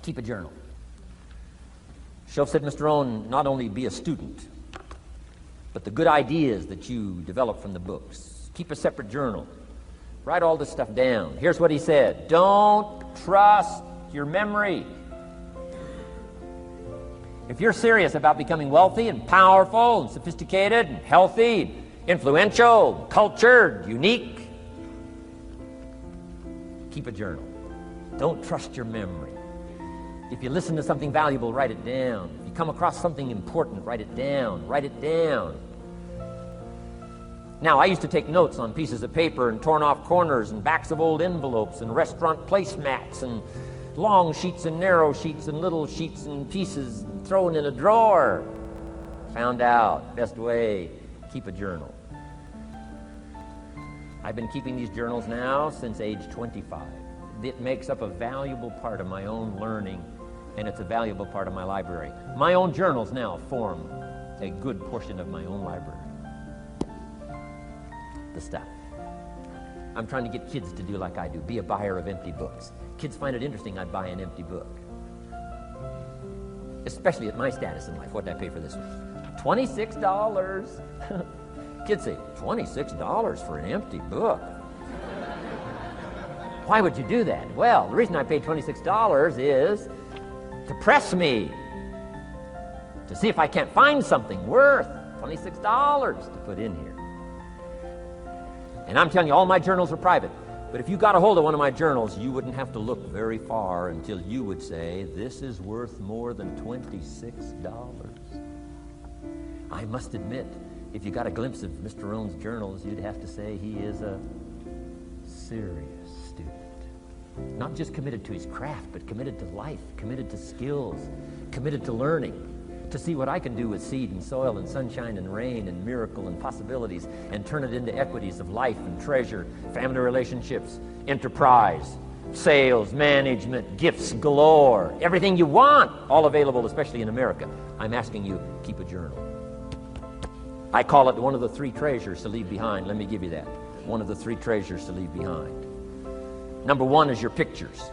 Keep a journal. Shoaf said, Mr. Rohn, not only be a student, but the good ideas that you develop from the books. Keep a separate journal. Write all this stuff down. Here's what he said. Don't trust your memory. If you're serious about becoming wealthy and powerful and sophisticated and healthy, influential, cultured, unique, keep a journal. Don't trust your memory. If you listen to something valuable, write it down. If you come across something important, write it down. Write it down. Now, I used to take notes on pieces of paper and torn off corners and backs of old envelopes and restaurant placemats and long sheets and narrow sheets and little sheets and pieces thrown in a drawer. Found out, best way, keep a journal. I've been keeping these journals now since age 25. It makes up a valuable part of my own learning, and it's a valuable part of my library. My own journals now form a good portion of my own library. The stuff. I'm trying to get kids to do like I do, be a buyer of empty books. Kids find it interesting I buy an empty book. Especially at my status in life. What did I pay for this one? $26. Kids say, $26 for an empty book? Why would you do that? Well, the reason I paid $26 is to press me, to see if I can't find something worth $26 to put in here. And I'm telling you, all my journals are private. But if you got a hold of one of my journals, you wouldn't have to look very far until you would say, this is worth more than $26. I must admit, if you got a glimpse of Mr. Rohn's journals, you'd have to say he is a serious student. Not just committed to his craft, but committed to life, committed to skills, committed to learning, to see what I can do with seed and soil and sunshine and rain and miracle and possibilities and turn it into equities of life and treasure, family relationships, enterprise, sales, management, gifts galore, everything you want, all available, especially in America. I'm asking you, keep a journal. I call it one of the three treasures to leave behind. Let me give you that. One of the three treasures to leave behind. Number one is your pictures.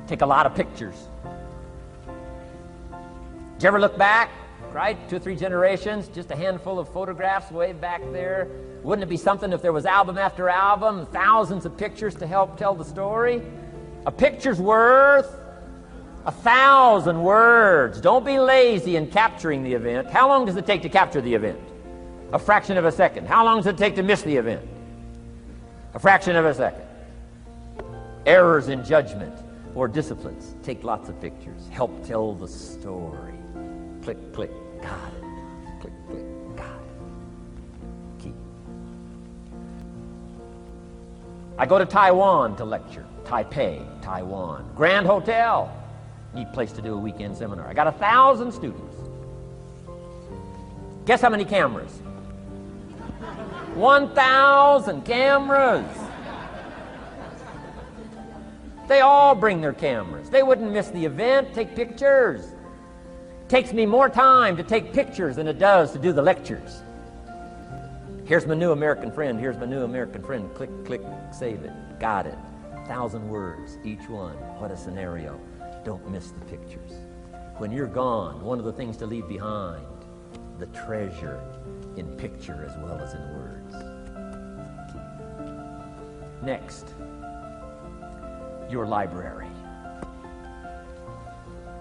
Take a lot of pictures. Did you ever look back, right? 2 or 3 generations, just a handful of photographs way back there. Wouldn't it be something if there was album after album, thousands of pictures to help tell the story? A picture's worth 1,000 words. Don't be lazy in capturing the event. How long does it take to capture the event? A fraction of a second. How long does it take to miss the event? A fraction of a second. Errors in judgment or disciplines. Take lots of pictures. Help tell the story. Click, click, got it. Click, click, got it. Keep. I go to Taiwan to lecture. Taipei, Taiwan. Grand Hotel. Neat place to do a weekend seminar. I got 1,000 students. Guess how many cameras? 1,000 cameras. They all bring their cameras. They wouldn't miss the event, take pictures. Takes me more time to take pictures than it does to do the lectures. Here's my new American friend. Here's my new American friend. Click, click, save it. Got it. 1,000 words, each one. What a scenario. Don't miss the pictures. When you're gone, one of the things to leave behind, the treasure in picture as well as in words. Next, your library.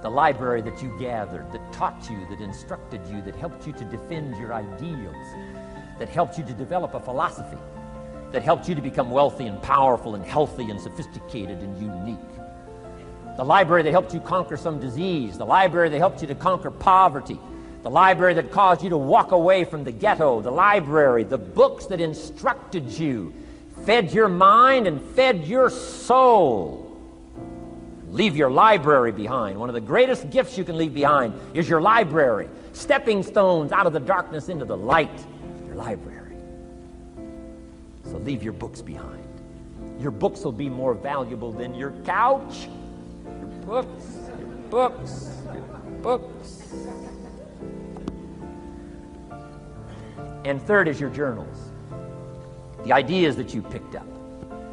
The library that you gathered, that taught you, that instructed you, that helped you to defend your ideals, that helped you to develop a philosophy, that helped you to become wealthy and powerful and healthy and sophisticated and unique. The library that helped you conquer some disease, the library that helped you to conquer poverty, the library that caused you to walk away from the ghetto, the library, the books that instructed you, fed your mind and fed your soul. Leave your library behind. One of the greatest gifts you can leave behind is your library. Stepping stones out of the darkness into the light. Your library. So leave your books behind. Your books will be more valuable than your couch. Your books, your books, your books. And third is your journals. The ideas that you picked up.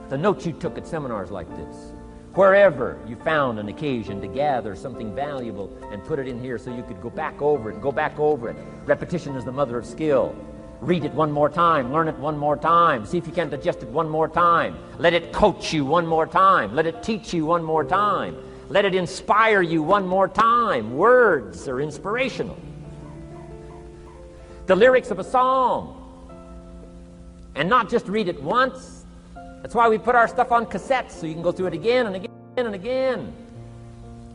The notes you took at seminars like this. Wherever you found an occasion to gather something valuable and put it in here so you could go back over it and go back over it. Repetition is the mother of skill. Read it one more time. Learn it one more time. See if you can digest it one more time. Let it coach you one more time. Let it teach you one more time. Let it inspire you one more time. Words are inspirational. The lyrics of a song. And not just read it once. That's why we put our stuff on cassettes so you can go through it again and again and again.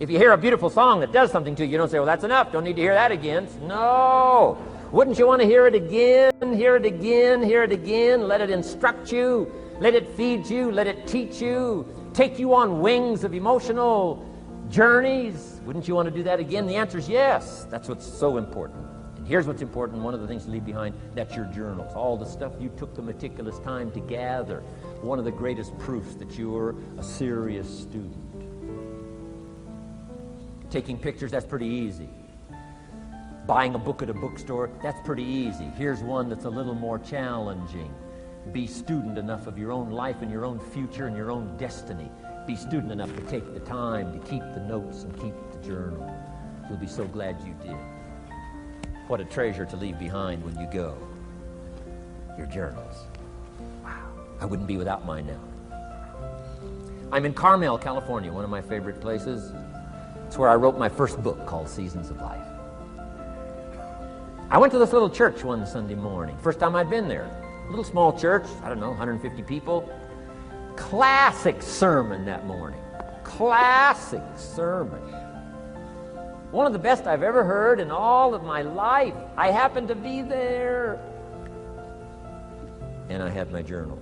If you hear a beautiful song that does something to you, you don't say, well, that's enough. Don't need to hear that again. No. Wouldn't you want to hear it again, hear it again, hear it again? Let it instruct you. Let it feed you. Let it teach you. Take you on wings of emotional journeys. Wouldn't you want to do that again? The answer is yes. That's what's so important. And here's what's important. One of the things to leave behind, that's your journals. All the stuff you took the meticulous time to gather. One of the greatest proofs that you're a serious student. Taking pictures, that's pretty easy. Buying a book at a bookstore, that's pretty easy. Here's one that's a little more challenging. Be student enough of your own life and your own future and your own destiny. Be student enough to take the time to keep the notes and keep the journal. You'll be so glad you did. What a treasure to leave behind when you go. Your journals. Wow. I wouldn't be without mine now. I'm in Carmel, California, one of my favorite places. It's where I wrote my first book called Seasons of Life. I went to this little church one Sunday morning. First time I'd been there. A little small church, I don't know, 150 people. Classic sermon that morning. Classic sermon. One of the best I've ever heard in all of my life. I happened to be there. And I had my journal.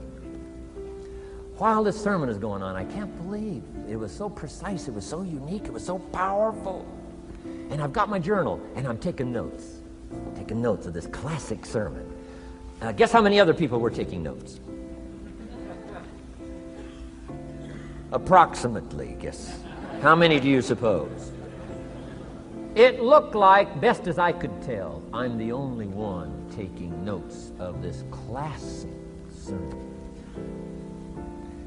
While this sermon is going on, I can't believe it was so precise, it was so unique, it was so powerful. And I've got my journal, and I'm taking notes. Taking notes of this classic sermon. Guess how many other people were taking notes? Approximately, guess. How many do you suppose? It looked like, best as I could tell, I'm the only one taking notes of this classic sermon.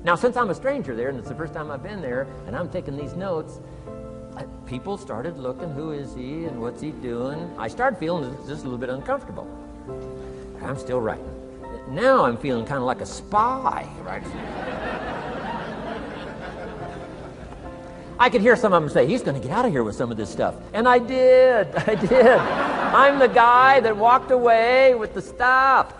Now, since I'm a stranger there, and it's the first time I've been there, and I'm taking these notes, people started looking, who is he and what's he doing? I started feeling just a little bit uncomfortable. I'm still writing. Now I'm feeling kind of like a spy, right? I could hear some of them say, he's going to get out of here with some of this stuff. And I did. I'm the guy that walked away with the stuff.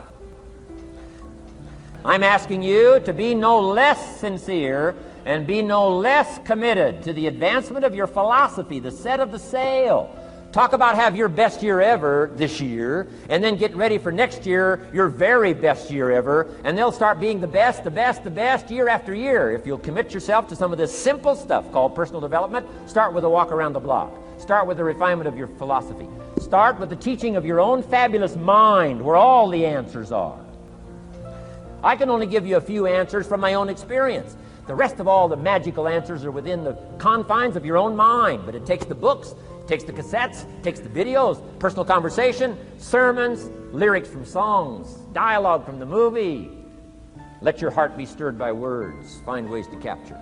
I'm asking you to be no less sincere and be no less committed to the advancement of your philosophy, the set of the sail. Talk about have your best year ever this year, and then get ready for next year, your very best year ever, and they'll start being the best year after year. If you'll commit yourself to some of this simple stuff called personal development, start with a walk around the block. Start with the refinement of your philosophy. Start with the teaching of your own fabulous mind, where all the answers are. I can only give you a few answers from my own experience. The rest of all the magical answers are within the confines of your own mind, but it takes the books, takes the cassettes, takes the videos, personal conversation, sermons, lyrics from songs, dialogue from the movie. Let your heart be stirred by words. Find ways to capture.